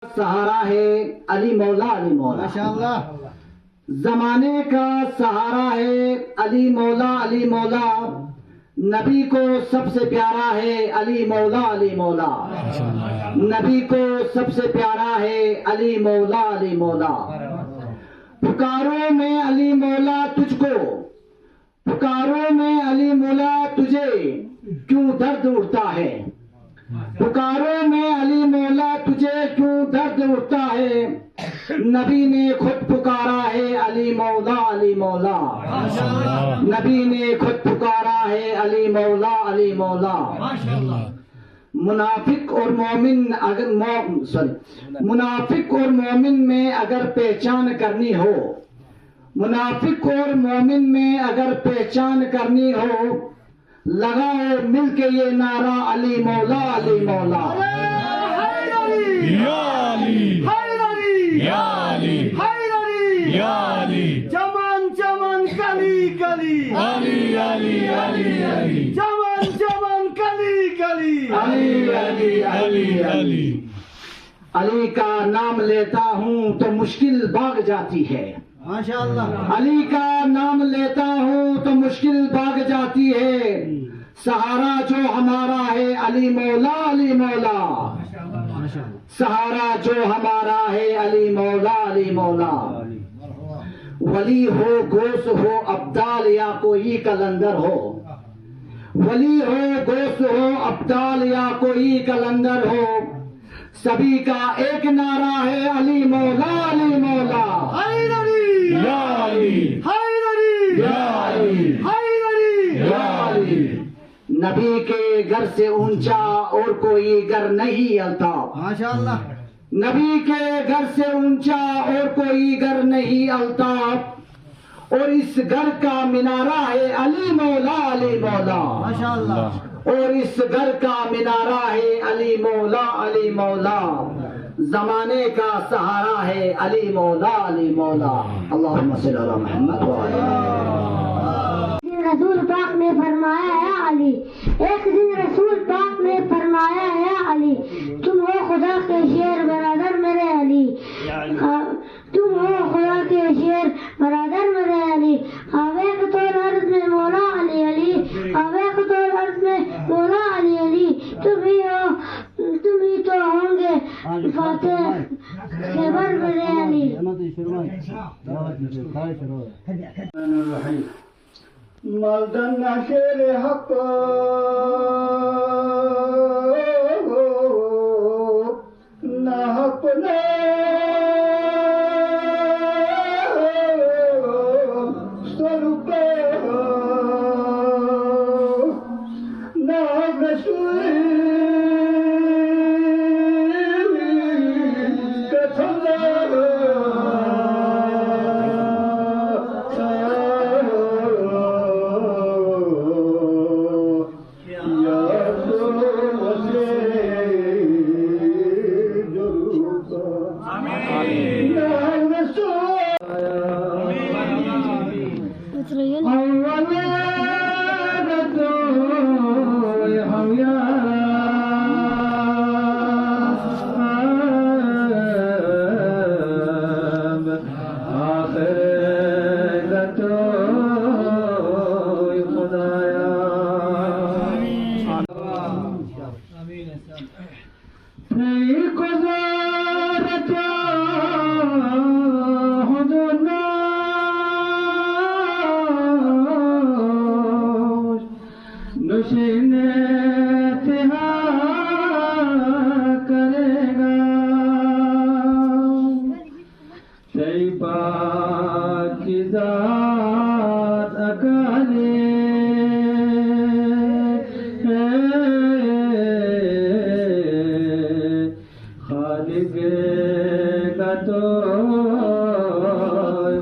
सहारा है अली मौला, अली मौला माशाअल्लाह। जमाने का सहारा है अली मौला, अली मौला। नबी को सबसे प्यारा है अली मौला, अली मौला। नबी को सबसे प्यारा है अली मौला, अली मौला। पुकारो में अली मौला तुझको, पुकारो में अली मौला तुझे, क्यों दर्द उठता है। पुकारो में अली मौला तुझे, क्यों दर्द उठता है। नबी ने खुद पुकारा है अली मौला, अली मौला। नबी ने खुद पुकारा है अली मौला, अली मौला। मुनाफिक और मोमिन मुनाफिक और मोमिन में अगर पहचान करनी हो, मुनाफिक और मोमिन में अगर पहचान करनी हो, लगाओ मिलके ये नारा अली मौला, अली मौला। चमन चमन कली कली, अली अली अली अली, चमन चमन कली कली, अली अली अली अली। अली का नाम लेता हूँ तो मुश्किल भाग जाती है। माशाअल्लाह। अली का नाम लेता हूँ तो मुश्किल भाग जाती है। सहारा जो हमारा है अली मौला, अली मौला। सहारा जो हमारा है अली मौला, अली मौला। वली हो गोस हो अब्दाल या कोई कलंदर हो, वली हो गोस हो अब्दाल या कोई कलंदर हो, सभी का एक नारा है अली मौला, अली मौला। हैदरी या अली, हैदरी या अली, हैदरी। या अली। नबी के घर से ऊंचा और कोई घर नहीं अल्ताफ। माशाअल्लाह। नबी के घर से ऊंचा और कोई घर नहीं अल्ताफ, और इस घर का मिनारा है अली मौला, अली मौला। माशाअल्लाह। और इस घर का मिनारा है अली मौला, अली मौला। जमाने का सहारा है अली मौला, अली मौला। अल्लाहुम्मा सल्ली अला मुहम्मद व अला। रसूल पाक ने फरमाया है अली, एक दिन रसूल पाक ने फरमाया है अली, तुम हो खुदा के शेर बरादर मेरे अली। तुम हो खुदा के शेर बरादर मेरे अली। आवे कतौल अर्ज में मौला अली अली, आवे कतौल अर्ज में मौला अली अली। तुम ही तो होंगे फातेह खैबर मेरे अली। मर्दन शेर हक न हक ने स्वरूप न रसूल करेगा सही पाकिज़ा